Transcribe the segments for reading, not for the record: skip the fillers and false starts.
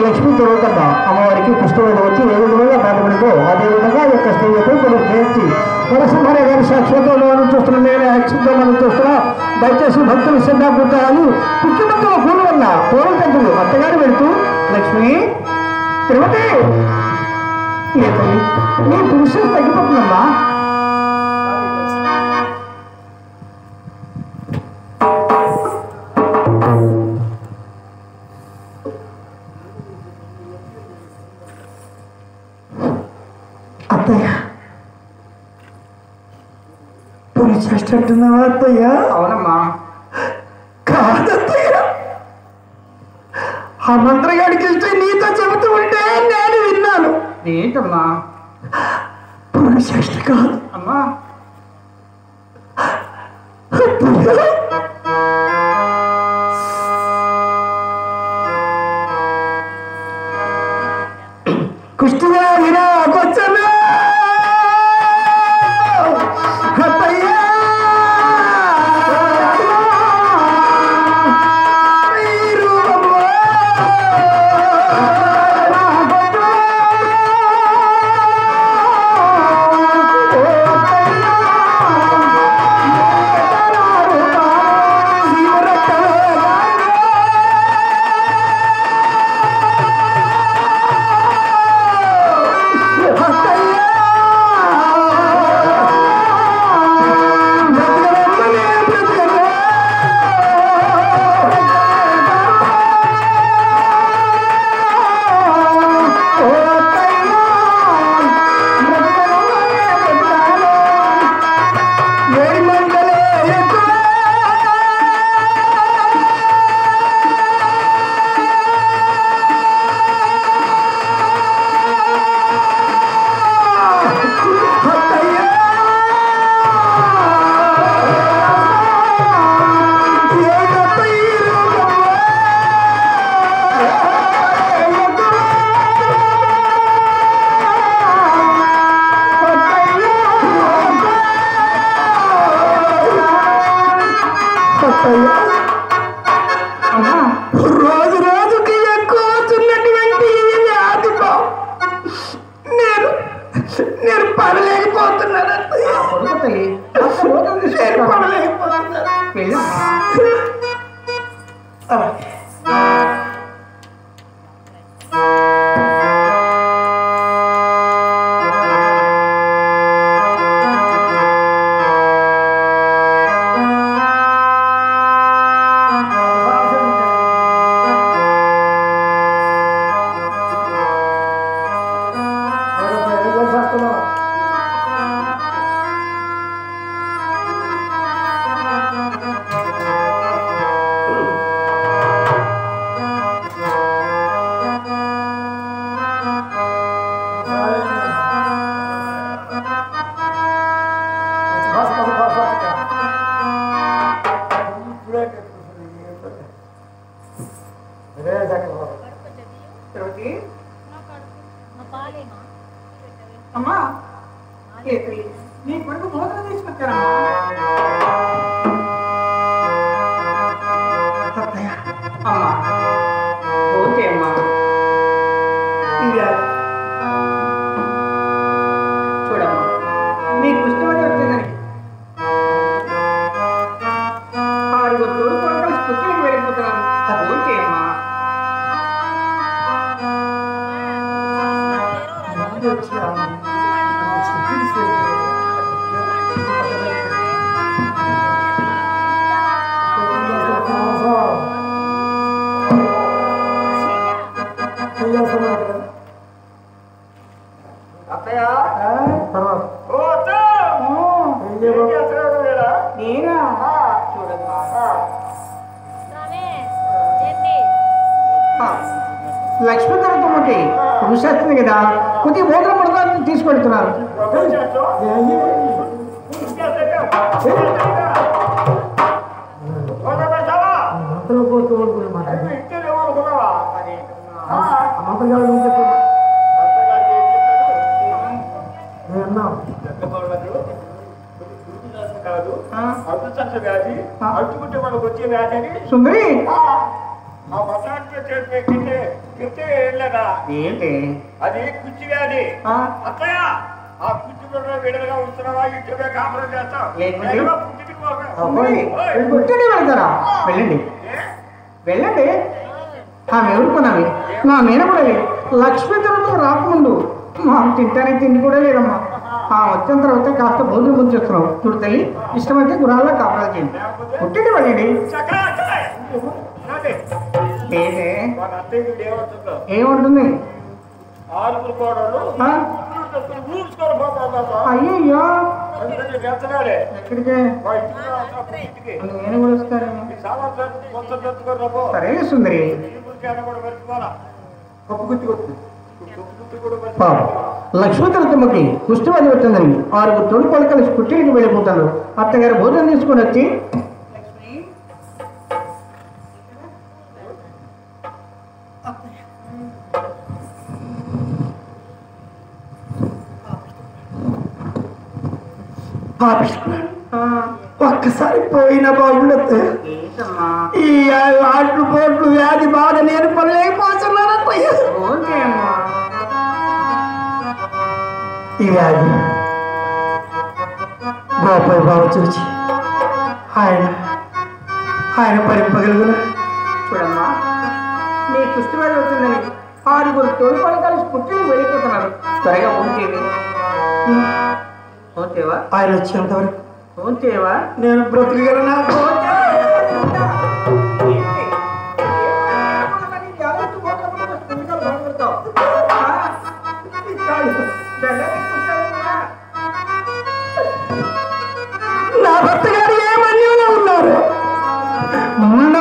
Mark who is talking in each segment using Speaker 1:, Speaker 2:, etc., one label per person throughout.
Speaker 1: లక్ష్మీ దొరకకుండా అమ్మవారికి పుష్పవేద వచ్చి ఏ విధంగా దాటబడిందో అదేవిధంగా యొక్క స్నేహితులు కొన్ని చేర్చి నరసింహ గారి సాక్షాత్లో చూస్తున్న నేను యాక్సిడ్లో మనం చూస్తున్నా. దయచేసి భక్తులు శ్రద్ధ పుట్టాలి. పుట్టుమక్కల పూలు వల్ల పూల గంటలు అత్తగారు వెళ్తూ లక్ష్మి తిరుపతి నీ పురుషులు తగ్గిపోతుందమ్మా. చేస్తున్నావా అత్తయ్య?
Speaker 2: అవునమ్మా.
Speaker 1: కాదత్తయ్య, ఆ మంత్రగాడికి ఇస్తే నీతో చెబుతూ ఉంటే నేను విన్నాను.
Speaker 2: ఏంటమ్మా?
Speaker 1: పురుషేష్ట కాదు
Speaker 2: అమ్మా.
Speaker 1: కుష్టిగా వినాకొచ్చనా రోజు రోజుకి ఎక్కువ అవుతున్నటువంటి నేను పడలేకపోతున్నాను.
Speaker 2: అమ్మా, నీ కొడుకు మోదన తీసుకొచ్చారమ్మా. అమ్మా ఓకే అమ్మా. చూడమ్మా, నీ పుష్పవతి వచ్చేదానికి 6 తోడు కొడుకులు పుట్టినకి వెళ్ళిపోతున్నాను. ఓకే అమ్మా. అత్తయ్య నేనా? చూడమ్మా, లక్ష్మీ తరగతి పురుషాస్త్రి కదా, కొద్దిగా భోజనం పడతాను తీసుకెళ్తున్నారు. సుందరి ఏంటి
Speaker 3: అది కుర్చీ వ్యాధి అత్తయ్య ఆ కుర్చీలో విడుదలగా ఉంటున్నావా ఇంటిలో కాపురం చేస్తావు
Speaker 1: పుట్టింటి వెళ్తారా? వెళ్ళండి వెళ్ళండి. ఆమె ఎవరుకున్నావి నా మీద కూడా లేదు. లక్ష్మీతలతో రాకముందు మా తింటానికి తిండి కూడా లేదమ్మా. ఆ వచ్చిన తర్వాత కాస్త భోజనం ముందు చేస్తున్నావు. చూడు తల్లి, ఇష్టమైతే గురాల్లో కాపరాలు చేయండి. పుట్టింటి వెళ్ళండి. ఏముంటుంది? అయ్యో ఎక్కడికే? నేను కూడా వస్తారేమో. సరే సుందరి. లక్ష్మీతలతమ్మకి కుష్ఠవ్యాధి వచ్చిందని 6 తోడుకోలు కలిసి పుట్టింటికి వెళ్ళిపోతాను. అత్తగారు భోజనం తీసుకొని వచ్చి ఒక్కసారి పోయిన బాగుండదు. ఈ ఆట్లు పోట్లు వ్యాధి బాధ నేను పడలేకపోతున్నాను. ఈ వ్యాధి గోపాల్ బాబు చూచి ఆయన భరింపగలుగునా? చూడమ్మా, నీ కుష్ఠవ్యాధి వచ్చిందని 6 తోడుకోలు కలిసి పుట్టిని వెళ్ళిపోతున్నారు. త్వరగా ఫోన్ చేయండి. ఫోన్ చేయవా? ఆయన వచ్చేంత వరకు ఫోన్ చేయవా? నేను బ్రతికగలనా? నా భర్త గారు ఏమన్యూనే ఉన్నారు.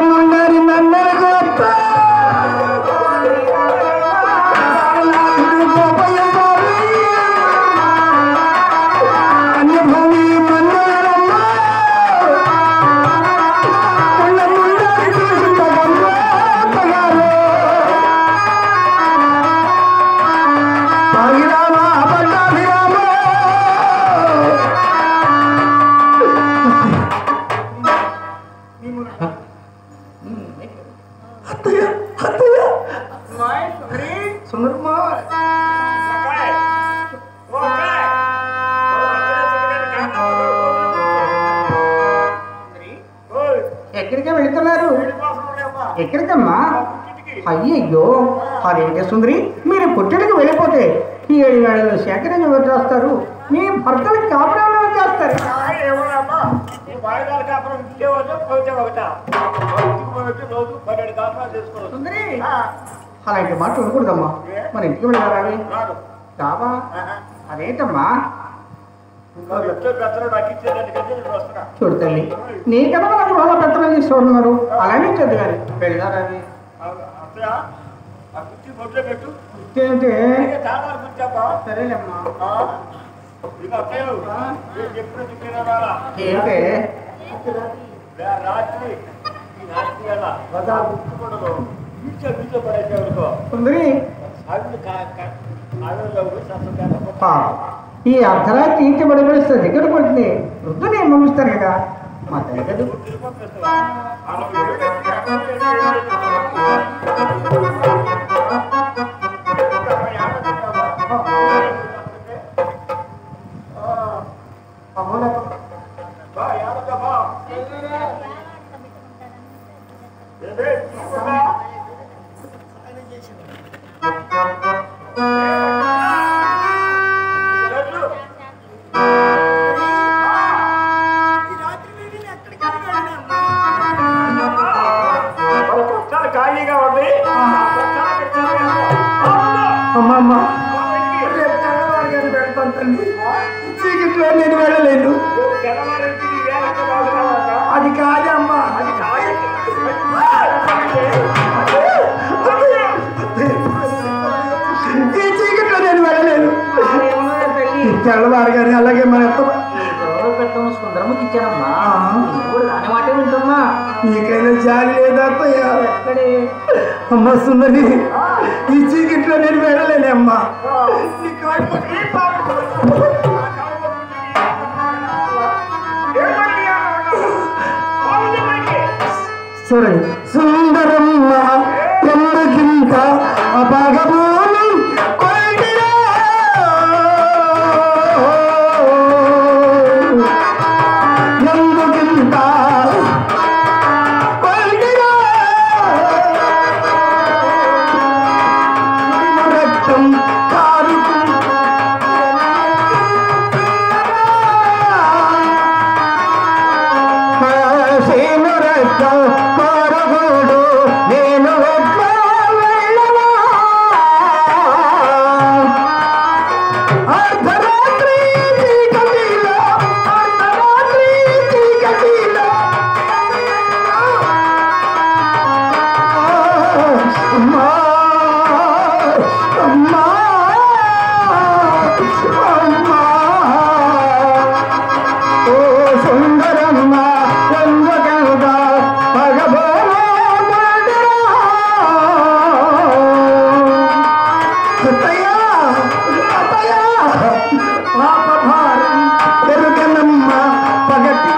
Speaker 1: ముండరి నన్నరకు ఎక్కడికే వెళుతున్నారు? ఎక్కడికమ్మా? అయ్యయ్యో, అదేంటి సుందరి, మీరు పుట్టిడికి వెళ్ళిపోతే 7 వేళలు సేకరణ ఎవరు చేస్తారు? మీ భర్తలకు కాపురాలు చేస్తారు. సుందరి, అలాంటి మాట ఉండకూడదమ్మా. మన ఇంటికి వెళ్ళాలి కావా? అదేంటమ్మా? చూడు తల్లి, నీ కదా నాకు వాళ్ళ పెత్తనం చేసి చూడున్నారు. అలానే చదువు కానీ వెళ్ళారని ఏంటి? సరేలేమ్మా. ఏంటి సుందరి, ఈ అర్ధరాత్రి ఇంటి పడిపడిస్తే దగ్గర పడితే వృద్ధు నేను పంపిస్తాను కదా మా తల్లి కదా. చీకట్లో నేను వెళ్ళలేను. అది కాదే అమ్మా, అది ఈ చీకట్లో నేను వెళ్ళలేను. తెల్లవారు కానీ అలాగే మన సుందరమ్మకి ఇచ్చానమ్మా. దాని మాట వింటమ్మా. నీకైనా జాలి లేదా ఎక్కడే అమ్మా సుందరి, ఈ చీకట్లో నేను వెళ్ళలేనే అమ్మా. సరే సుందరమ్మ ఎందుకు అపగబోని కొల్టిరా ఎందుకింత కొల్టిరా రక్తం కారుకు సేను రక్తం కారగూడు నేను ఎట్లా వెళ్ళవా అర్ధరాత్రి చీకటిలో అర్ధరాత్రి చీకటిలో అమ్మా అమ్మా అమ్మా ఓ సుందరమ్మ ఎందుకంగా అత్తయ్య అత్తయ్య పాప భారం పెరుగనమ్మ పగటి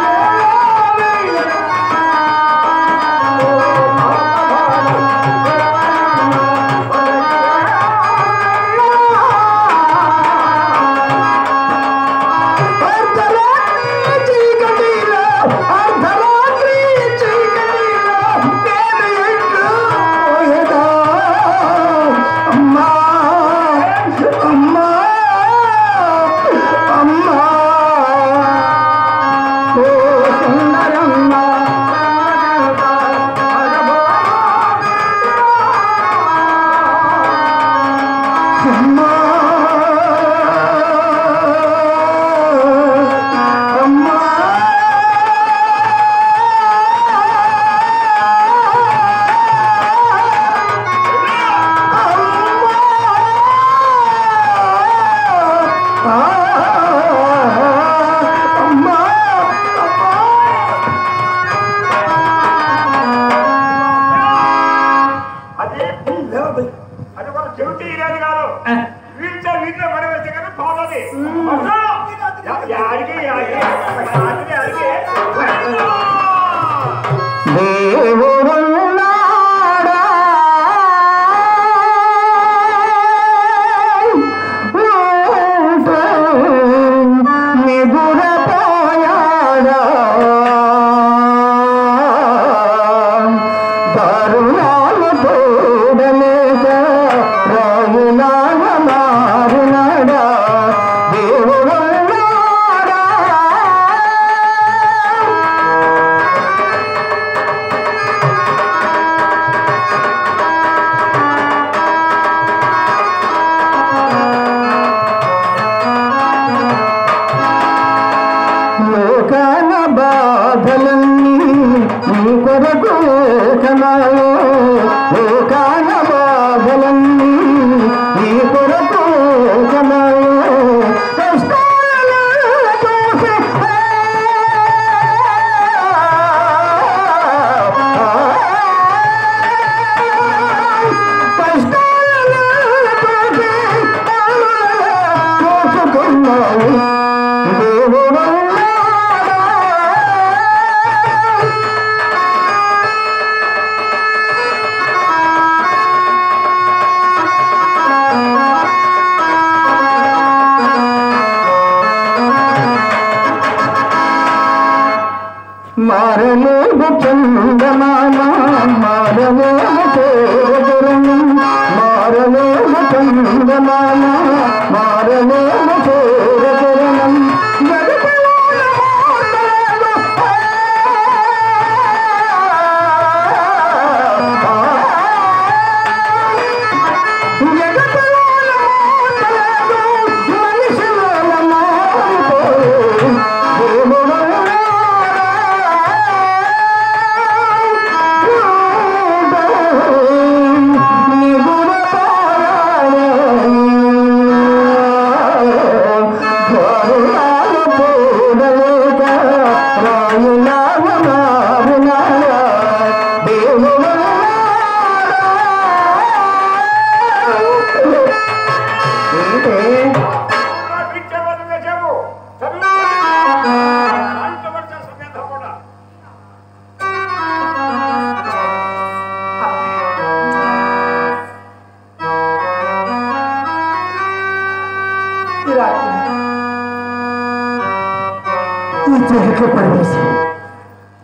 Speaker 1: పడివేసి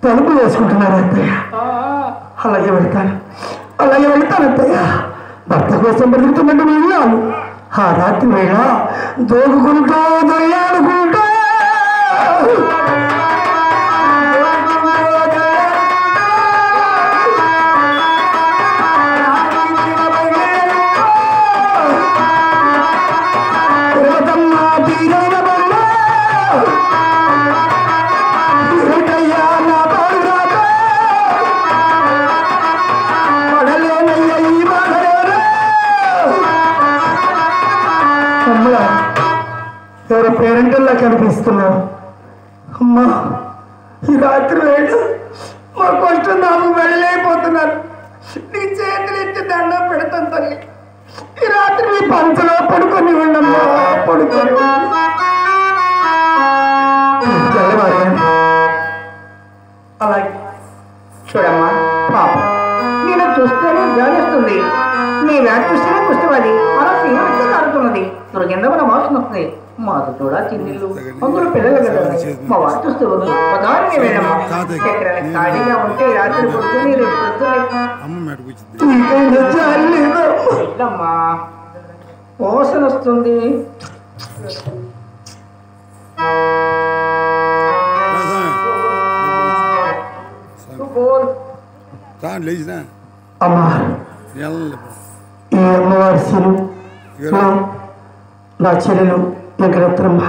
Speaker 1: తలుపు వేసుకుంటున్నారు అత్తయ్య. అలాగే వెళ్తాను అత్తయ్య. భర్త కోసం బతుకుతున్నట్టు వెళ్ళాను. ఆ రాత్రి వేళ దోగుకుంటూ దొయ్యాడుకుంటూ ఎవరో పేరెంటల్లా కనిపిస్తున్నావు. అమ్మా, ఈ రాత్రి వేళ మా కష్టం నాకు వెళ్ళలేకపోతున్నారు. నీ చేతులు ఎత్తి దండం పెడతాను తల్లి. ఈ రాత్రి మీ పంచలో పడుకొని ఉండమ్మా, పడుకొని
Speaker 2: అలాగే చూడమ్మా, పాప నేను చూస్తేనే జాలిస్తుంది. నీ వ్యాధి చూస్తేనే కుష్టవాది అలా సీమకి కారుతున్నది. దుర్గంధమైన వాసన వస్తుంది. మాకు కూడా చిన్నిళ్ళు, అందులో పిల్లలు కదా. మా వారు చూస్తూ ఉదాహరణ వెళ్ళమ్మా. ఎక్కడైనా ఖాళీగా ఉంటే రాత్రి పడుకుని రేపు వెళ్ళమ్మా. వాసన వస్తుంది.
Speaker 1: అమ్మా, ఈ అమ్మవారి శిలు నా చెల్లెలు వెంకటరత్నమ్మ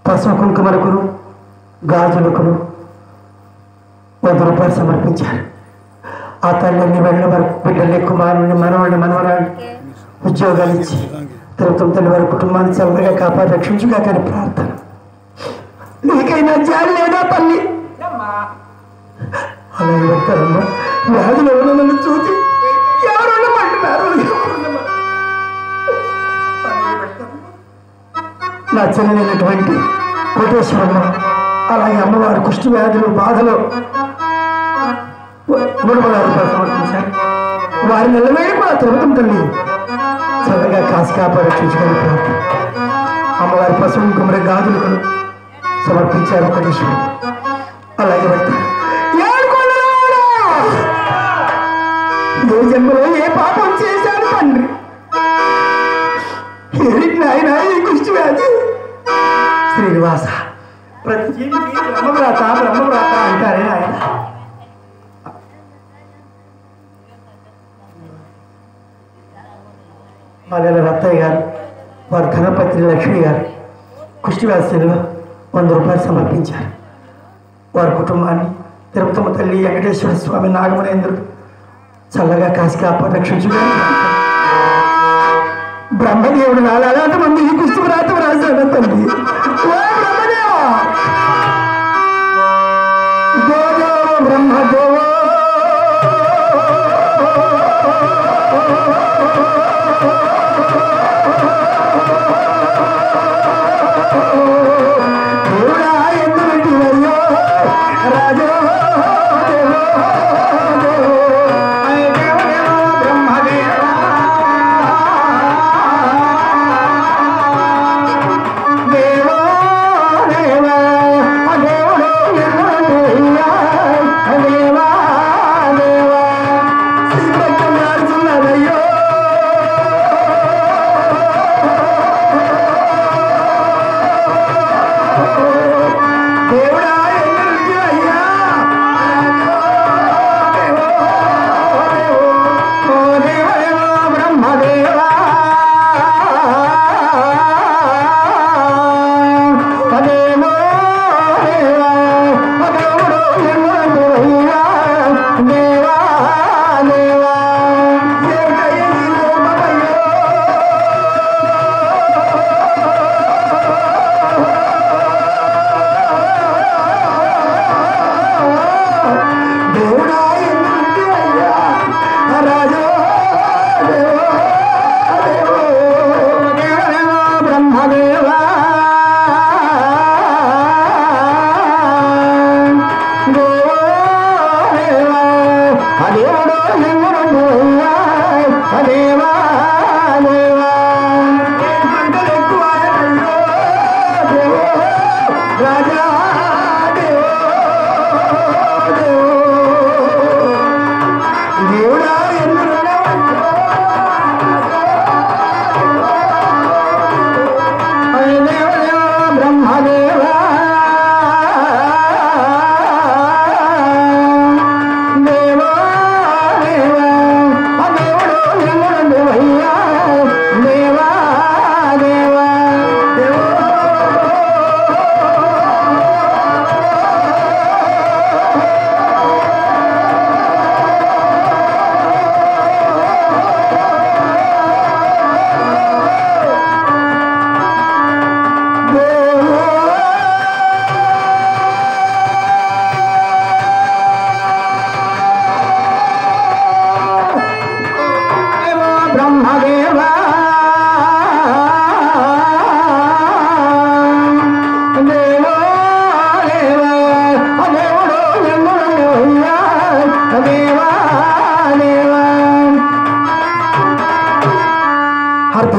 Speaker 1: పసుపు కుంకుమలకును గాజులకును 100 రూపాయలు సమర్పించారు. ఆ తల్లిని వెళ్ళ వరకు బిడ్డల్ని, కుమారుని, మనవాడిని, మనవరాన్ని ఉద్యోగాలు ఇచ్చి తిరుపతి తల్లి వారి కుటుంబాన్ని చల్లగా కాపాడి రక్షించుగా కానీ ప్రార్థన. నీకైనా జాలి లేదా తల్లి? అలాగే పెడతారమ్మా. వ్యాధులు ఎవరు నన్ను చూసి ఎవరు పట్టున్నారు. నా చెల్లెలైనటువంటి కోటేశ్వరమ్మ, అలాగే అమ్మవారు కుష్టి వ్యాధులు బాధలో 300 రూపాయలు సమర్పించారు. వారి నెలవేడి కూడా తిరుగుతుంది తల్లి చల్లగా కాసి కాపాడు రక్షించుకొని ప్రార్థన. అమ్మవారి పశువు కుమ్మరి గాజులకు సమర్పించారు కోటేశ్వరం. అలాగే పెడతారు. ఏ జన్మలో ఏ పాపం చేశాను తండ్రి? నాయన ఈ కుష్టి వ్యాధి. శ్రీనివాస, ప్రతి జీవికి బ్రహ్మవ్రాత అంటారే ఆయన. వాళ్ళ రత్తయ్య గారు, వారి ధనపత్రి లక్ష్మి గారు కుష్టి వ్యాధిలో 100 రూపాయలు సమర్పించారు. వారి కుటుంబాన్ని తిరుపతమ్మ తల్లి, వెంకటేశ్వర స్వామి, నాగమనేంద్రుడు చల్లగా కాసి కాపాడు రక్షించుగా. బ్రహ్మదేవుడు 4,000 మంది ఈ కుష్టి వ్రాతం రాశాడు తల్లి. ఓ బ్రహ్మదేవా, దేవదేవ బ్రహ్మదేవ దేవుడా ఎందుకంటివయ్యో రాజో దేవో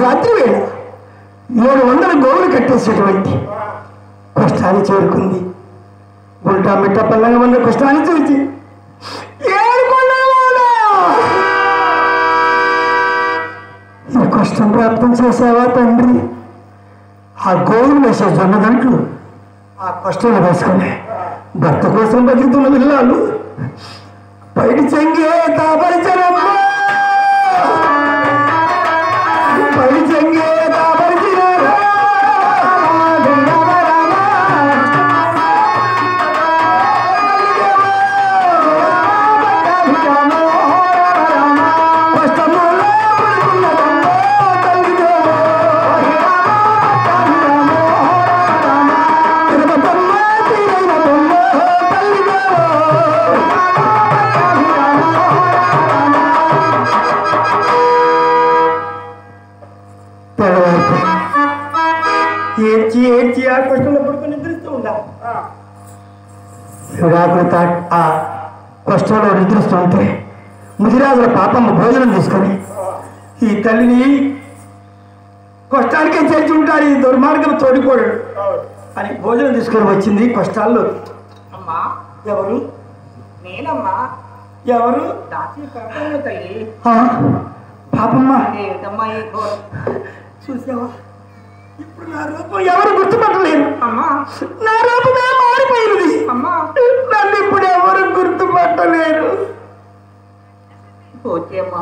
Speaker 1: రాత్రి వేళ 700 గోవులు కట్టేసేటువంటి కష్టాన్ని చేరుకుంది. ఉల్టా మిట్ట పల్లంగా ఉన్న కష్టాన్ని చూసి ఈ కష్టం ప్రాప్తం చేసావా తండ్రి? ఆ గోవులు వేసే జొన్న గంటలు ఆ కష్టంలో వేసుకుని భర్త కోసం బతుకుతున్న పిల్లలు పైకి చెంగే తాపరిచరమ్మా, పైకి చెంగే తాపరిచినారా ఏడ్చి ఆ కష్టంలో పడుకొని నిద్రిస్తూ ఉన్నాం. ఆ కష్టంలో నిద్రిస్తుంటే ముదిరాజుల పాపమ్మ భోజనం తీసుకొని ఈ తల్లిని కష్టానికే చేర్చి ఉంటాడు ఈ దుర్మార్గం తోడిపోయాడు అని భోజనం తీసుకొని వచ్చింది. కష్టాల్లో
Speaker 2: అమ్మా
Speaker 1: ఎవరు
Speaker 2: నేనమ్మా
Speaker 1: ఎవరు
Speaker 2: దాచి పాపమ్మ తల్లి.
Speaker 1: పాపమ్మ
Speaker 2: ఏమిటమ్మా ఈ ఘోరం?
Speaker 1: చూసావా, ఇప్పుడు నా రూపం ఎవరు గుర్తుపట్టలేరు.
Speaker 2: అమ్మా
Speaker 1: నా రూపమే మారిపోయినది.
Speaker 2: అమ్మా
Speaker 1: నన్ను ఇప్పుడు ఎవరు గుర్తుపట్టలేరు.
Speaker 2: పోతే అమ్మా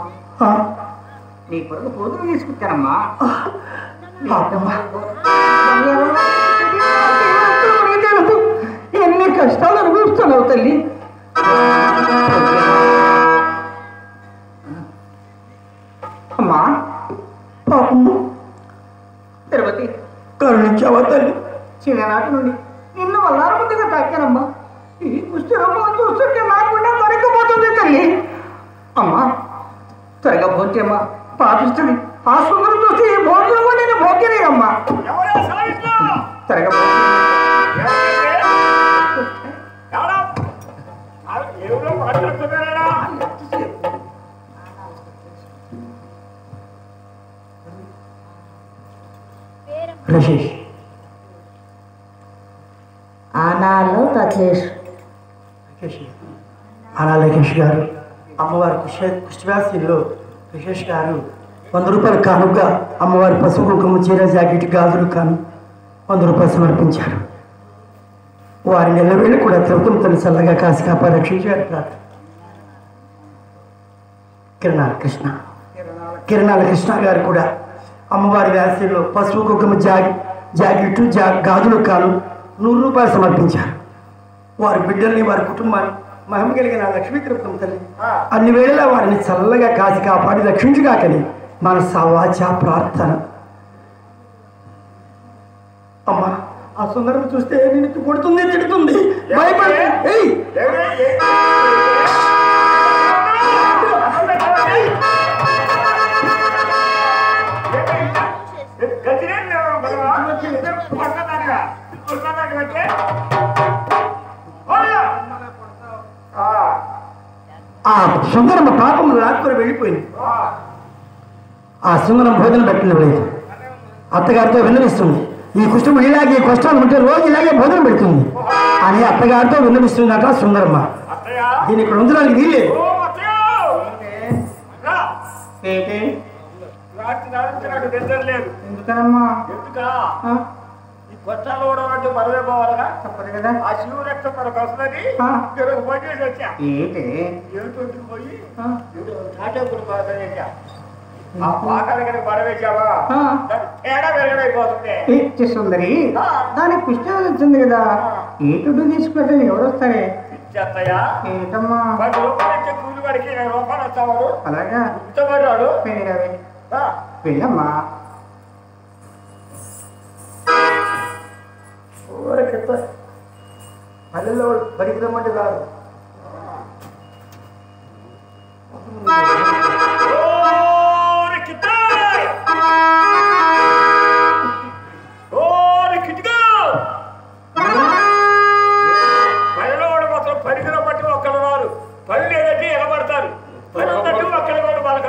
Speaker 2: నీ కొరకు భోజనం తీసుకొచ్చానమ్మా. ఎన్ని కష్టాలు అనుభవిస్తున్నావు తల్లి. అమ్మా
Speaker 1: పాపమ్మ
Speaker 2: తిరుపతి
Speaker 1: కరుణించావా తల్లి?
Speaker 2: చిన్ననాటి నుండి నిన్ను వల్లారముద్దుగా తాకానమ్మా. ఈ కుష్టి రూపం చూస్తుంటే నాకుండా దొరికిపోతుంది తల్లి. అమ్మా త్వరగా భోజనమ్మా, పాపిస్తుంది. ఆ సుందరం చూసి ఈ భోజనం కూడా నేను భోజనేనమ్మా. త్వరగా
Speaker 1: రజేష్
Speaker 2: ఆనాలు తచేష్
Speaker 1: అనాలకేష్ గారు అమ్మవారి కుష్టివ్యాసిలో రజేష్ గారు 100 రూపాయలు కానుగా అమ్మవారి పసుపు కుంకుమ చీర జాకెట్ గాజులు కాను 100 రూపాయలు సమర్పించారు. వారి నెలవేళ్ళు కూడా తిరుపతి తల్లి చల్లగా కాసి కాపా రక్షించారు. ప్రార్థన కిరణాల కృష్ణ గారు కూడా అమ్మవారి వ్యాసంలో పసుపు కుంకుమ జాకెట్ గాజులు కాను 100 రూపాయలు సమర్పించారు. వారి బిడ్డల్ని వారి కుటుంబాన్ని మహిమ కలిగిన లక్ష్మీ తిరుపతి తల్లి అన్ని వేళలా వారిని చల్లగా కాసి కాపాడి రక్షించుగాకని మన సవాచ ప్రార్థన. అమ్మా ఆ సుందరం చూస్తే నిన్ను కొడుతుంది, తిడుతుంది, భయపడి ఆ సుందరం పాపం లాక్కుని వెళ్ళిపోయింది. ఆ సుందరం భోజనం పెట్టింది లేదు. అత్తగారితో విన్నవిస్తుంది, ఈ కుష్టం ఇలాగే కష్టాలు ఉంటే రోజు ఇలాగే భోజనం పెడుతుంది అని అత్తగారితో విన్నవిస్తుందట సుందరమ్మ. దీని ఇక్కడ ఉంచడానికి వీల్లేదు.
Speaker 2: ఎందుకనమ్మా?
Speaker 3: ఈ కష్టాలు కూడా అంటే మనమే పోవాలగా
Speaker 2: తప్పదు కదా.
Speaker 3: ఆ శివ రక్తం మనకు వస్తుందని పోయి చేసి వచ్చా. ఏమిటి పోయి తాటేపుడు బాగా ఆ పాకాల కనుక బరవేసావా తేడా వెరగడైపోతుంది.
Speaker 2: సుందరి దానికి పుష్టి వచ్చింది కదా, ఏటుడు తీసుకెళ్ళి ఎవరు వస్తారే?
Speaker 3: ఇచ్చేస్తాయా?
Speaker 2: ఏంటమ్మా
Speaker 3: 10 రూపాయలు ఇచ్చే కూలి వాడికి 20 రూపాయలు వస్తావాడు.
Speaker 2: అలాగా
Speaker 3: ఇష్టపడ్డాడు.
Speaker 2: వెళ్ళమ్మా.
Speaker 1: పల్లెల్లో బడికి రమ్మంటే కాదు.
Speaker 3: పల్లెలో మాత్రం పరిగిన పట్టి ఒక్కరు రారు. పళ్ళు ఏదంటే ఎగబడతారు. పని తట్టు ఒక్కరు కూడా వాళ్ళకి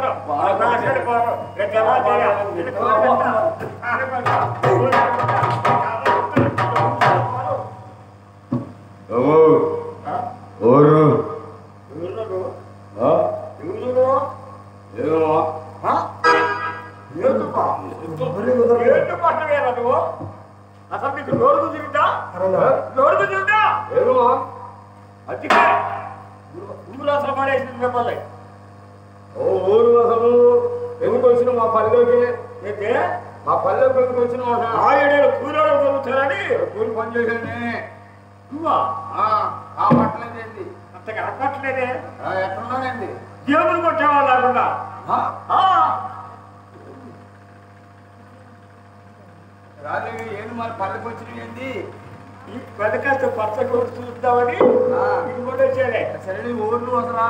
Speaker 3: అసలు నీకు నోరు కుదిరిందా నోరు కుదిరిందా అందుకే ఊరు అసలు పడేసింది మిమ్మల్ని ఊరు అసలు ఎందుకు వచ్చిన మా పల్లెకి అయితే మా పల్లెకి ఎందుకు వచ్చిన 6-7 కూలీలు దొరుకుతారని కూలి పని చేశానే నువ్వా పట్టలేదేంటి అంతగా పట్టలేదే ఎక్కడున్నానండి దేవుడు కొట్టేవాళ్ళు లేకుండా రాలేదు ఏంది మరి పల్లెకి వచ్చినవి ఏంది ఈ పల్లె కాస్త పచ్చ కొట్టు చూద్దామని ఇది కూడా వచ్చానే సరే ఊర్లు అసలు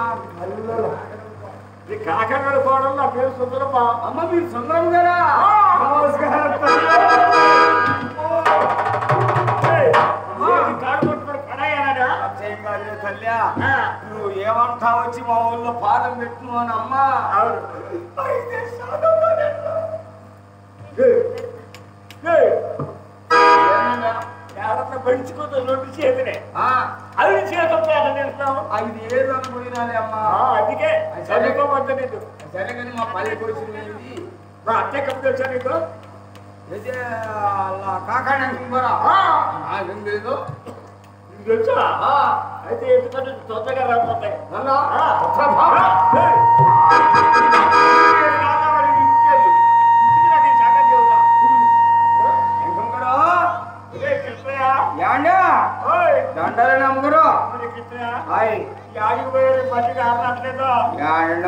Speaker 3: ఈ కాకినాడ కోడలు నా పేరు సుందరమ్మ అమ్మ మీరు సుందరం గారా నమస్కారం తల్లి నువ్వు ఏమంటా వచ్చి మా ఊళ్ళో పాదం పెట్టు అని అమ్మ పెంచుకుంటూ రెండు చేతినే అవి చేతున్నావు 5 ఏళ్ళు అనుకున్నానే అమ్మా అందుకే చదువుకోవద్దు నీకు సరే కానీ మా పల్లెకి వచ్చింది మా అత్తే కప్పు వచ్చా నీకు అయితే కాకాడా నాకేం తెలీదు నీకు తెలుసా అయితే ఎందుకంటే తొందరగా రాకపోతాయి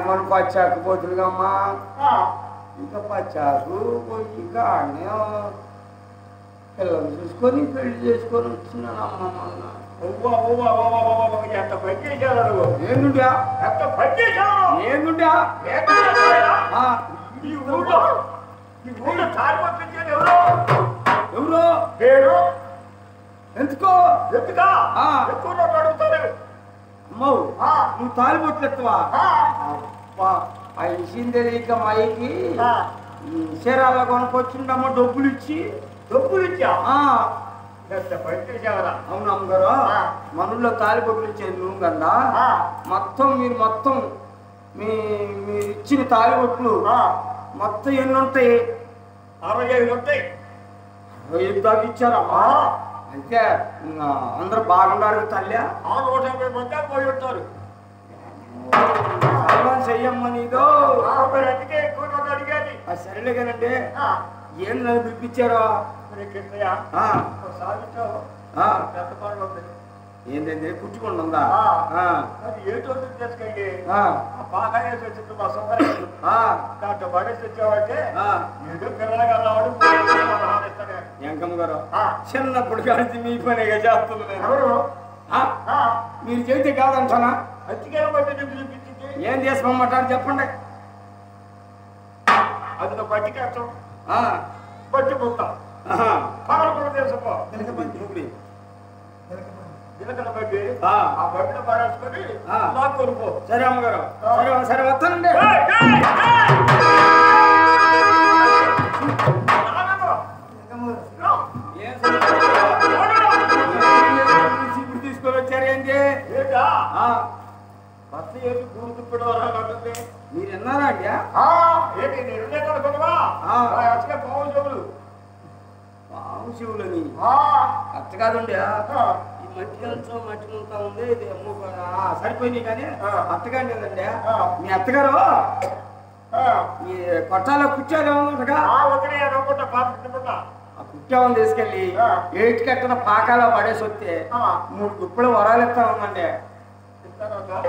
Speaker 3: మన పచ్చాకు పోతుందిగమ్మా ఇంకా పచ్చాకు పోయి పిల్లలు చూసుకొని పెళ్లి చేసుకొని వచ్చినానమ్మా ఎంత పని చేశారు ఏందుంటా ఎంత పని చేశారు ఏందుంటా ఈ ఊళ్ళో చాలు పంపించారు ఎవరు పేరు ఎందుకో ఎందుకా ఎక్కువ అడుగుతారు అమ్మో నువ్వు తాలిబొట్లెత్తువా ఆ ఇచ్చింది తెలియక మైకి చీరాల్లో కొనుకొచ్చిండమ్మా డబ్బులు ఇచ్చా పని చేసావరా అవును అమ్మగారు మనలో తాలిబొట్లు ఇచ్చేది నువ్వు కదా మొత్తం మీరు ఇచ్చిన తాలిబొట్లు మొత్తం ఎన్ని ఉంటాయి 65 ఉంటాయి 65 దాకా ఇచ్చారమ్మా అంటే అందరూ బాగున్నారు తల్లి 150 మంది పోయి ఉంటారు చెయ్యమ్మ నీదో అందుకే ఎక్కువ అడిగాది సరేలే కానండి ఏం నన్ను పిలిపించారో ఏంటంటే కుట్టుకుంటుందా ఏటో తీసుకెళ్ళి బాగా వేసి వచ్చింది మా సొంత దాంట్లో పడేసి వచ్చావంటే ఏదో పిల్లగాడు వెంకమ్మ గారు చిన్నప్పుడు కలిసి మీ పనిగా చేస్తుంది మీరు చెబితే కాదంటానా ఏం చేసుకోమంటారు చెప్పండి అది బట్టి కష్టం బట్టి పోతాం పగలకుండా తెలుసుకో జిలకడ బట్టి ఆ బట్టిలో పడేసుకొని నాకు కొనుక్కో సరే అమ్మగారు సరే సరే వస్తానండి ఇప్పుడు తీసుకొని వచ్చారేంటి బస్సు ఏంటి గుర్తుపెట్టవాలంటే మీరు ఎన్నారా అండి ఏంటి నేనే కనుకున్నావా పావు చెవులు పావు చెవులని అత్త కాదండి ఈ మట్టి కలిసి మట్టి ముంతా ఉంది ఇది సరిపోయినాయి కానీ అత్తగాండి కదండి మీ అత్తగారు ఈ కొట్టాలో కుర్చోలు ఏమన్నా ఆ కుర్చోని తీసుకెళ్ళి ఏటి కట్టిన పాకాలో పడేసి వస్తే 3 గుప్పలు వరాలు ఇస్తా ఉందండి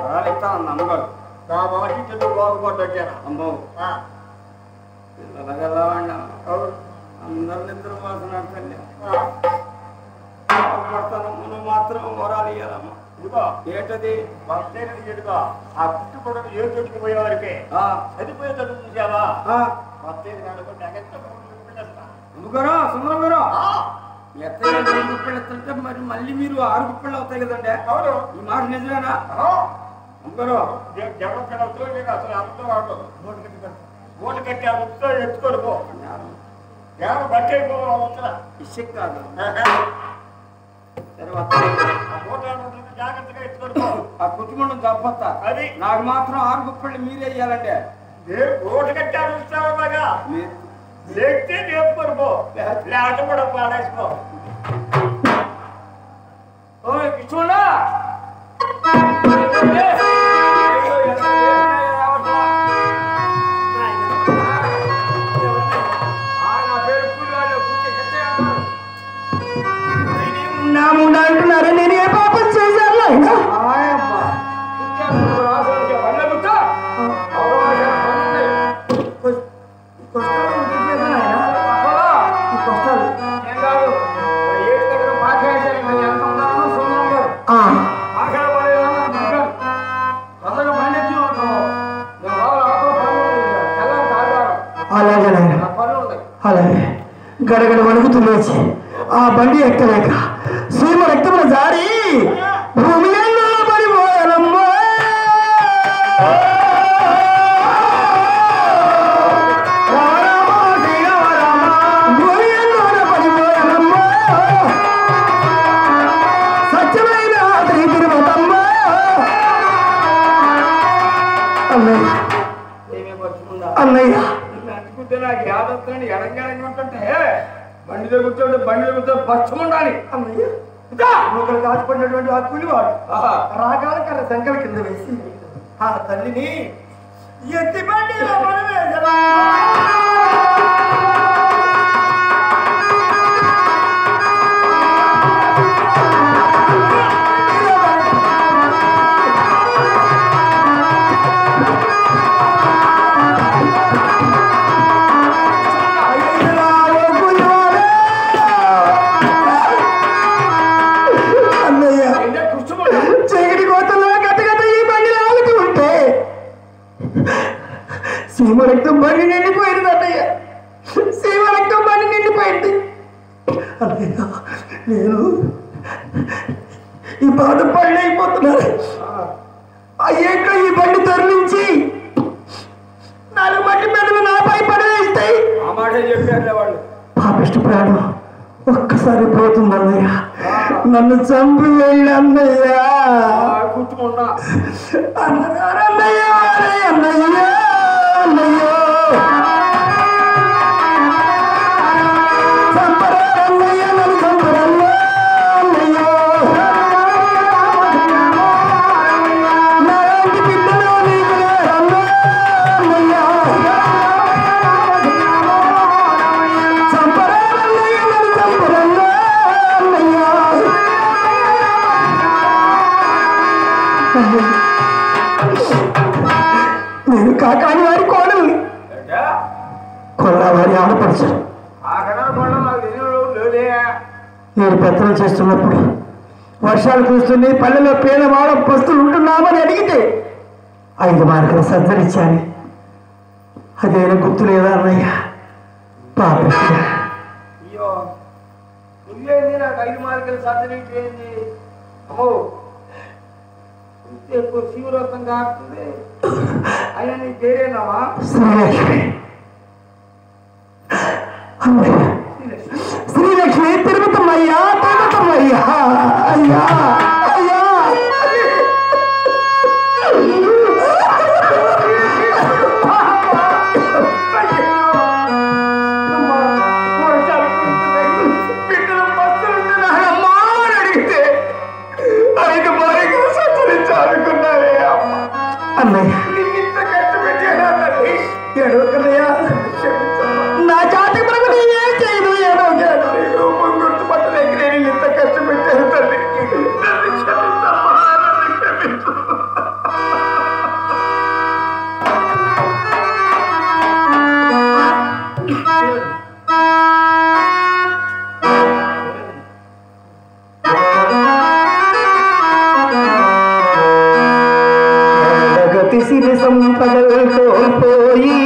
Speaker 3: వరాలు ఇస్తానన్న అమ్మగారు నా మాట బాగుపడ్డా అమ్మో పిల్లలగలవాడి అందరు నిద్ర పోతున్నాడు తల్లి నువ్వు మాత్రం వరాలు ఇయ్యాలమ్మా ఏంటది ఏడుగా ఆ పుట్టు కూడా ఏ చోటుకు పోయేవారికి చనిపోయే చోటు చూసావా అమ్మగారు సుందరం గారు ఎత్తగా 3 గుప్పెళ్ళు ఎత్తుంటే మరి మళ్ళీ మీరు 6 గుప్పెళ్ళు అవుతాయి కదండి ఈ మాట నిజమేనా జగక్కడ అసలు అంతా వాడు ఓటు కట్టి ఆ వృత్తితో ఎత్తుకొని పో ఏమో బట్టి అయిపోవాలి వస్తున్నా
Speaker 4: ఇసుక్ కాదు
Speaker 3: జాగ్రత్తగా ఎత్తుకొని పో
Speaker 4: ఆ కుటుంబం తప్పత్తా
Speaker 3: అది
Speaker 4: నాకు మాత్రం 6 గుప్పళ్ళు మీరే ఇయ్యాలంటే
Speaker 3: ఓటు కట్టి అడుగుతావుగా లేకపోతే నేర్పుకొని పో లేకపోతే కూడా పాడేసుకో
Speaker 4: చూడా
Speaker 1: నా ముందు అంటున్నారు నేను ఏ పాపం చేశాను ఆయన అలాగే నాయన అలాగే గడగడ వణుకుతూ లేచి ఆ బండి ఎక్కలేక సీమ రక్తముల జారి భూమి పడిపోయానమ్మా పడిపోయానమ్మా సత్యమైన తిరుమతమ్మా అన్నయ్య అన్నయ్య
Speaker 4: నాకు యాదత్రాన్ని ఎడంగానే ఉంటుంటే బండి కూర్చోండి బండి కూర్చో పచ్చం ఉండాలి
Speaker 1: ఒకరు దాచిపడినటువంటి ఆ కూలివాడు రాగాల కన్నా సంకల కింద వేసి ఆ తల్లిని ఎత్తి బండిలో పడవేసరా సీమ రక్తం బండి నిండిపోయింది అన్నయ్య సీమ రక్తం బండి నిండిపోయింది అన్నయ్య నేను ఈ బాధ పళ్ళు అయిపోతున్నాను అయ్యేట్లో ఈ బండి తరలించి 4 మట్టి మెడలు నాపై పడేస్తాయి
Speaker 4: ఆ మాట చెప్పారు వాళ్ళు
Speaker 1: పాపిష్టి ప్రాణం ఒక్కసారి పోతుంది అన్నయ్య నన్ను చంపి వెళ్ళి అన్నయ్య
Speaker 4: కూర్చుకున్నా
Speaker 1: అన్నగారు అన్నయ్య అన్నయ్య అన్నయ్యో చంపరాన్నయ్య నన్ను చంపరన్నా అన్నయ్యో నాలాంటి బిడ్డలు నీకు లేరన్నా అన్నయ్య చంపరాన్నయ్య నన్ను చంపరన్నా అన్నయ్య నేను కాకాని వారి కోడల్ని కొల్లావారి ఆడపడుచు నేను పెత్తనం చేస్తున్నప్పుడు వర్షాలు కురుస్తున్నాయి పల్లెలో పేదవాడ పస్తులు ఉంటున్నామని అడిగితే 5 మార్కుల సర్జరిచ్చాను అదేనా గుర్తు లేదా అన్నయ్య పాప
Speaker 4: అయ్యో నువ్వేంది నాకు 5 మార్కులు సర్జరీ చేయండి అమ్మో ఎక్కువ శివరత్నం కాస్తుంది అయినా నీ పేరేనావా
Speaker 1: శ్రీలక్ష్మి శ్రీలక్ష్మి తిరుపతమ్మయ్యా తిరుపతమ్మయ్యా అయ్యా అయ్యా అన్నయ్య నా జాతి మనకు నేనేం చేయను ఏదో గుర్తుపట్టలేక నేను ఇంత కష్టపెట్టాను తల్లి సిరి సంపదలతో పోయి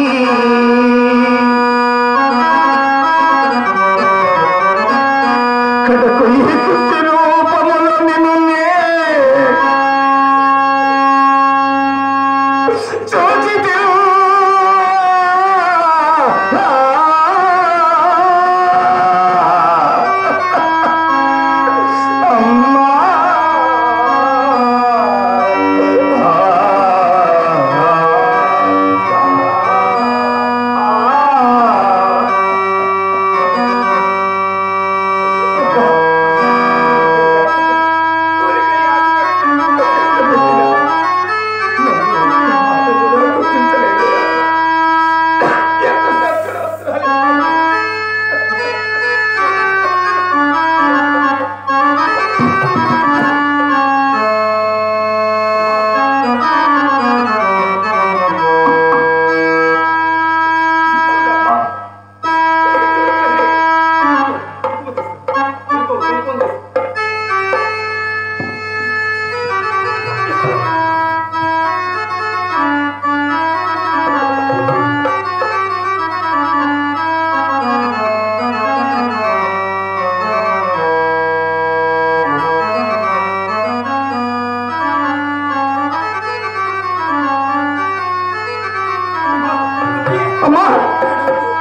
Speaker 1: అమ్మా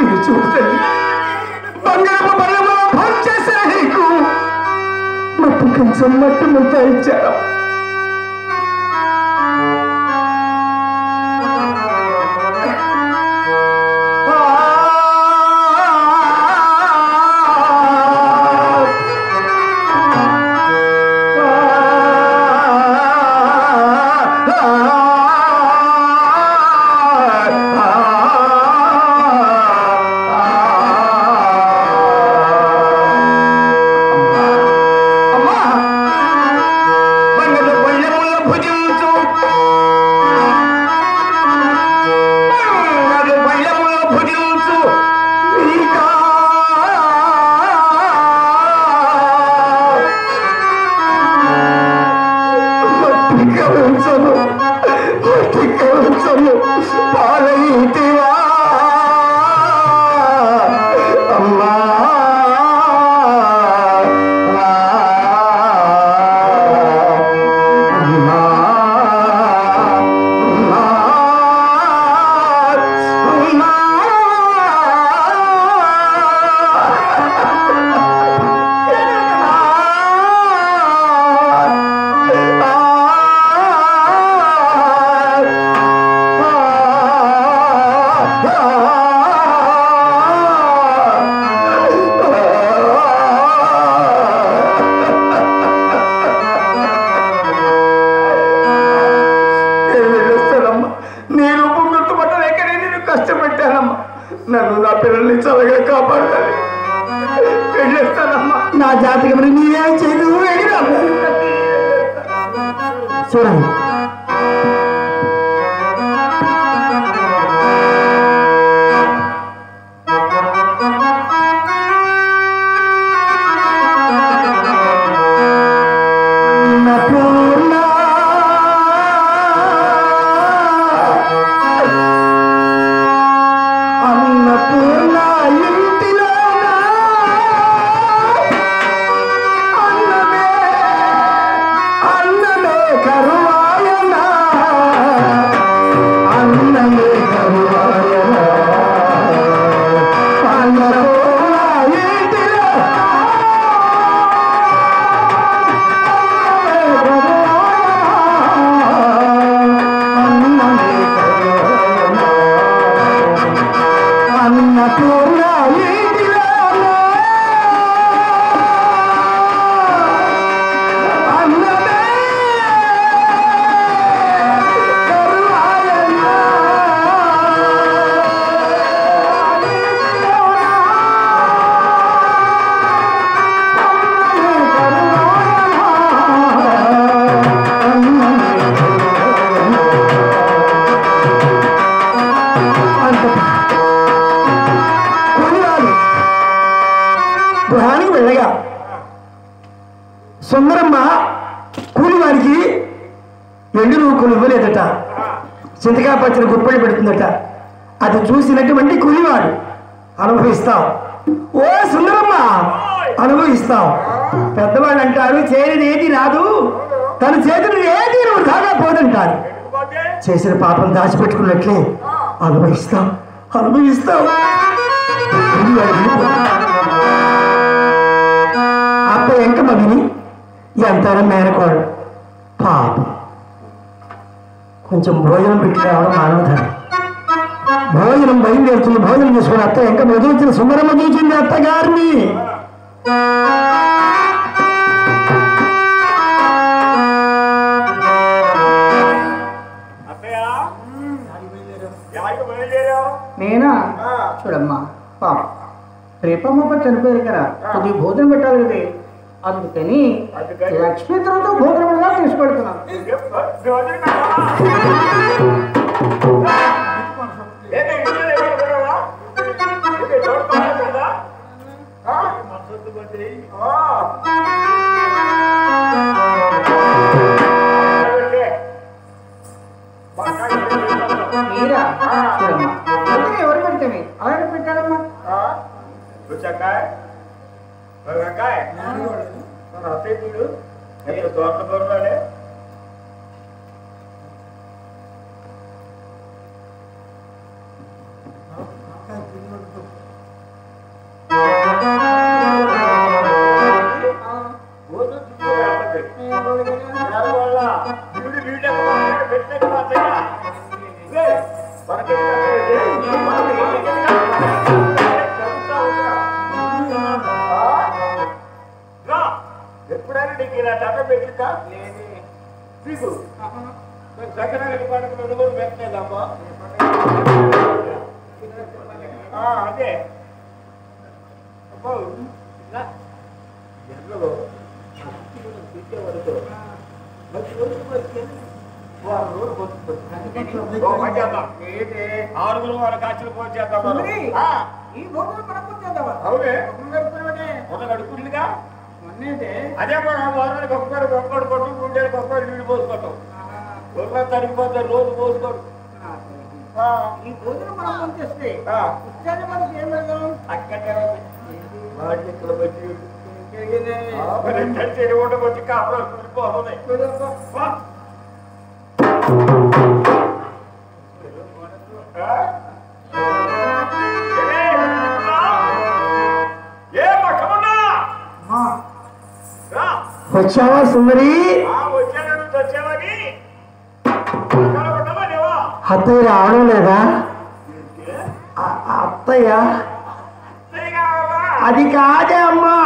Speaker 1: ఇది చూస్తే బంగారపు బల్లెంలో భోంచేసే నీకు మట్టి కొంచెం మట్టి ముద్ద ఇచ్చారు. నన్ను నా పిల్లల్ని చల్లగా కాపాడుతాను. వెళ్ళేస్తానమ్మా. నా జాతకం నీవేం చేయదు. చూడండి గృహానికి వెళ్ళగా సుందరమ్మ కూలివారికి ఎండు రూకులు ఇవ్వలేదట. చింతకాయ పచ్చని గుప్పలు పెడుతుందట. అది చూసినటువంటి కూలివాడు అనుభవిస్తాం. ఓ సుందరమ్మ అనుభవిస్తాం. పెద్దవాళ్ళు అంటారు చేయనిది ఏది రాదు, తన చేతులు ఏది నువ్వు కాగా పోదంటారు. చేసిన పాపం దాచిపెట్టుకున్నట్లే అనుభవిస్తాం అనుభవిస్తాం. అప్ప ఎంకమ్మ విని ఎంతైనా మేనకోడు పాపం కొంచెం భోజనం పెట్టి రావడం మానవధరం. భోజనం బయలుదేరుతుంది. భోజనం చేసుకుని అత్త ఎంకమ్మ ఎదురుచిన సుందరమ్మ చూసింది అత్తగారిని.
Speaker 2: నేనా? చూడమ్మా పాప రేపమ్మ చనిపోయారు కదా, కొద్దిగా భోజనం పెట్టాలి కదా, అందుకని లక్ష్మీతో భోజనం కూడా తీసుకెళ్తున్నాను. మీరా? చూడమ్మా ఎవరు పెడితే అలాగే పెట్టాడమ్మా.
Speaker 3: నీకు సకరానికి పడుకున్న కూడా పెట్టలేదమ్మా. అదే అబ్బో ఎండలో తీసేవాడు మంచి రోజు ఆరుగురు వాళ్ళ కాచులు పోయి చేద్దాం. అవునే గడుపుగా అదే వారానికి ఒక్కరు కొట్టు గుండెలకు ఒక్కరు నీళ్ళు పోసుకోవటం. ఒక్క తరిగిపోతే రోజు పోసుకోడు.
Speaker 2: ఈ రోజున మనం పంపిస్తే
Speaker 3: అక్కడే వచ్చి కాపురం
Speaker 1: వచ్చావా సుందరి?
Speaker 3: వచ్చావని
Speaker 1: అత్తయ్య రావడం లేదా? అత్తయ్య అది కాదే అమ్మా.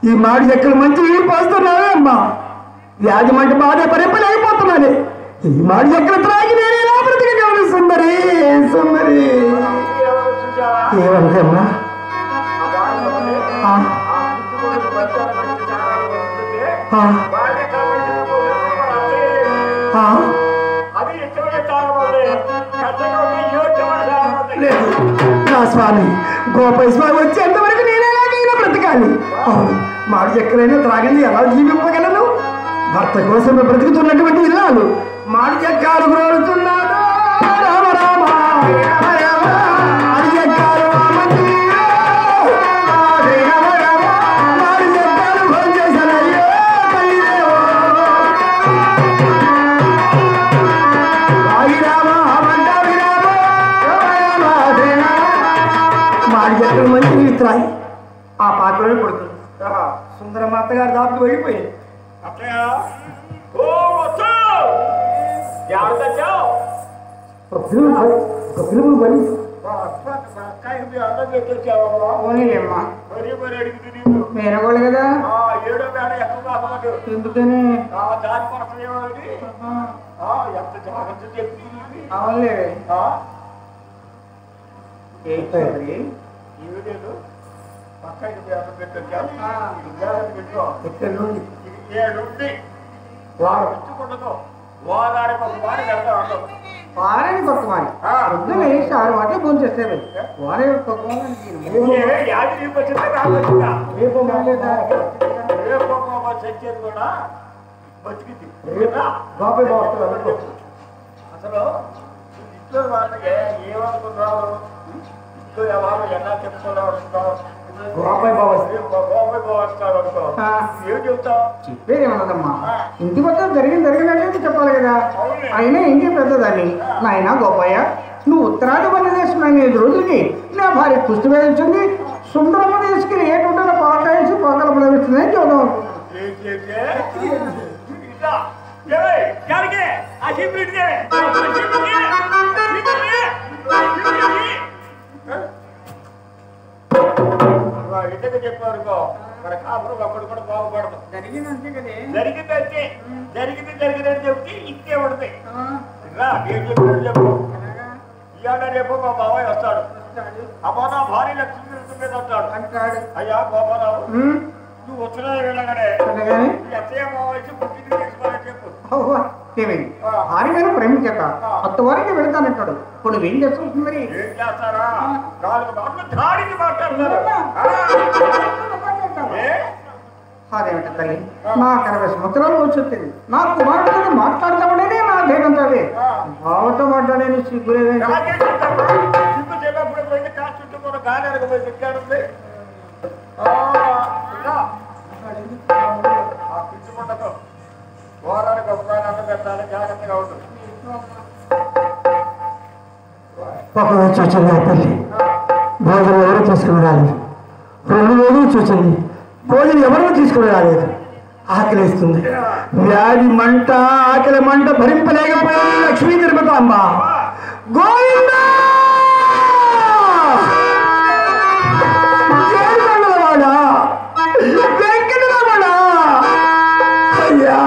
Speaker 1: ఈ మాడి ఎక్కడ మంచి నీళ్ళు పోస్తున్నావే అమ్మా. వ్యాధి మంట బాధ పరిపలేకపోతున్నానే. ఈ మాడి ఎక్కడ త్రాగి నేను ఎలా బ్రతికగలను సుందరి? సుందరి ఏమంటమ్మా? నా స్వామి గోపాల స్వామి వచ్చేంతవరకు నేను ఎలాగైనా బ్రతకాలి. అవును, మాడి ఎక్కడైనా త్రాగింది ఎలా జీవింపగలను? భర్త కోసం బ్రతుకుతున్నటువంటి ఇల్లాలు మాడి చెక్కాలు గ్రోలుతున్నాడు. రామ రామ మాడి చెక్కాలు మాడి చెక్కాలు భోజనం చేశానయ్యో తల్లిదేవో. మాడి చెక్కలు మంచి నీళ్ళు త్రాగి ఆ పాటలోనే పడుతుంది. సుందరమ్మ అత్తగారు దాపు వెళ్ళిపోయింది.
Speaker 2: మేనగోళ్ళు కదా
Speaker 3: ఏడో మేడ ఎక్కువ
Speaker 2: ఎందుకని
Speaker 3: దాని కోసం ఎంత జాగ్రత్త చెప్తుంది.
Speaker 2: అవునులే
Speaker 3: ఏడు పక్కకి పెట్టొచ్చాను. ఏడుండి వారం ఇచ్చుకుండదు. వారానికి ఒక వారి పెడతాం.
Speaker 2: వారానికి ఒక వారి పొద్దున్న వేసి 6 మాటలు ఫోన్ చేసేవి. వారానికి ఒక
Speaker 3: చచ్చేది కూడా బతికింది. అసలు ఇంట్లో వాళ్ళకి ఏమనుకున్నావు? ఇంట్లో ఎవరు ఎలా చెప్పుకోలేవు?
Speaker 1: గోపాయి బాబా
Speaker 3: ఏం చెప్తావు?
Speaker 2: చెప్పేదేమన్నదమ్మా, ఇంటి పట్ల జరిగినట్టు చెప్పాలి కదా. అయినా ఇంటి పెద్దదాన్ని. నాయన గోపాయ, నువ్వు ఉత్తరాది వల్ల చేసిన 5 రోజులకి నా భార్య కుస్తీ వేయించింది. సుందరమ్మ తీసుకుని ఏటుంటే పాకాయించి పక్కన ప్రవేశిందని చూద్దాం.
Speaker 3: ఇంటికి చెప్పారు మన కాపురం అప్పుడు కూడా బాగుపడదు.
Speaker 2: జరిగిందంటే కదే
Speaker 3: జరిగిందంటే జరిగిందని చెప్తే ఇంకే పడతాయి. నేను చెప్పినట్టు చెప్పు. ఇవాళ రేపు మా బాబాయ్ వస్తాడు. అమ్మా నా భార్య లక్ష్మీ మీద వస్తాడు. అయ్యా బాబారావు, నువ్వు వచ్చినా వెళ్ళగానే అత్తయ్య మావయ్య పుట్టింది చేసుకోవాలని చెప్పు.
Speaker 2: భార్య మీద ప్రేమించక అత్తవారికి వెళ్తానంటాడు. ఇప్పుడు నువ్వేం చేస్తావు? మరి
Speaker 3: ఏం చేస్తారా? 4 మాటలు దాడికి మాట్లాడతారు.
Speaker 2: అదేమిట తల్లి, నాకు 60 సంవత్సరాలు వచ్చింది. నా కుమారుడితో మాట్లాడతామనే నా ధైర్యంతో బావతో మాట్లాడేది సిగ్గులేదే.
Speaker 3: సిగ్గు చెప్పినప్పుడు పోయింది. కాసు చుట్టూ గాలి అరగపోయి తిట్టాడుంది. పిచ్చి ఉండదు.
Speaker 1: ఒకరోజు చూసింది ఆ తల్లి, భోజనం ఎవరు తీసుకుని రాలేదు. 2 రోజులు చూసింది, భోజనం ఎవరూ తీసుకుని రాలేదు. ఆకలిస్తుంది, వ్యాధి మంట, ఆకలి మంట భరింపలేకపోయింది లక్ష్మీ తిరుపతమ్మ. గోవిందా వెంకటరమణ అయ్యా.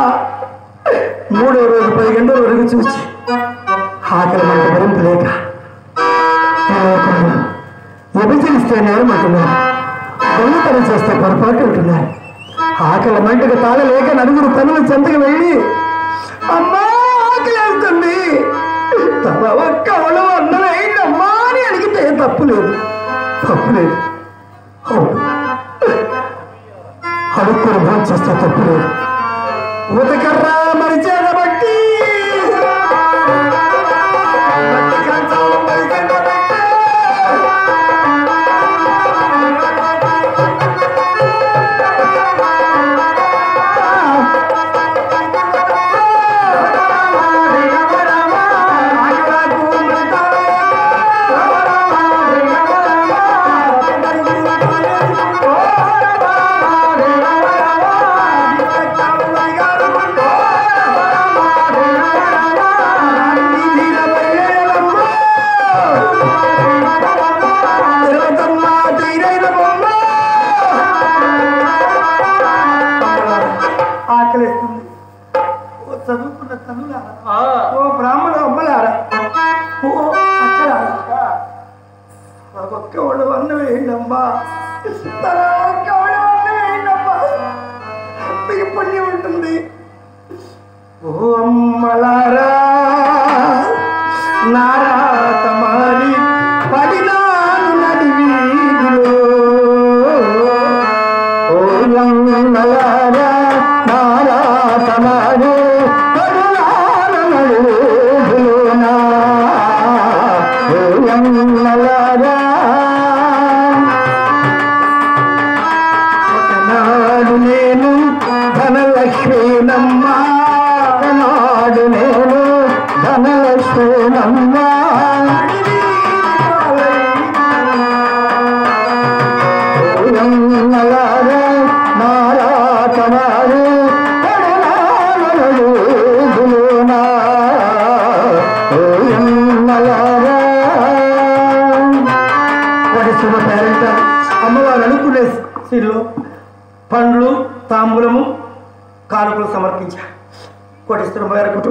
Speaker 1: 3వ రోజు 10 గంటల వరకు చూసి ఆకలి మంట భరింపలేక విభజిస్తే నేరమంటున్నారు, దొంగతనం చేస్తే పొరపాటు ఉంటున్నారు. ఆకలి మంటకు తాళలేక నలుగురు తనుల చెంతకు వెళ్ళి అమ్మా ఆకలేస్తుంది, తన ఒక్క అవడం అన్నమైందమ్మా అని అడిగితే తప్పు లేదు. అడుక్కుని భోజనం చేస్తే తప్పు లేదు. ఉతకర్రా మరిచేద బట్టి ఆకలిస్తుంది. ఓ చదువుకున్న తనులారా, ఓ బ్రాహ్మణ అమ్మలారా, ఓ అక్కలారా, ఒక్క వాళ్ళు అన్నం వేయండమ్మా, తన ఒక్క వాళ్ళు అన్నం వేయండమ్మా, మీకు పుణ్యం ఉంటుంది. ఓ అమ్మలారా నారాత మారి పడినాను నడి వీధిలో, ఓ అమ్మలారా నారాతమారే పడినాను నడి వీధిలోనా, ఓ అమ్మలారా. ఒకనాడు నేను ధనలక్ష్మీనమ్మ, ఒకనాడు నేను ధనలక్ష్మీనమ్మ, ఓయమ్మలారా నారాతమారే పడినాను వీధిలోనా, ఓయమ్మలారా. ఒక శుభ పేరంట అమ్మవారు అనుకునే సిరిలో పండ్లు తాంబూలము కానుకలు సమర్పించారు. కోటేశ్వర కుటుంబం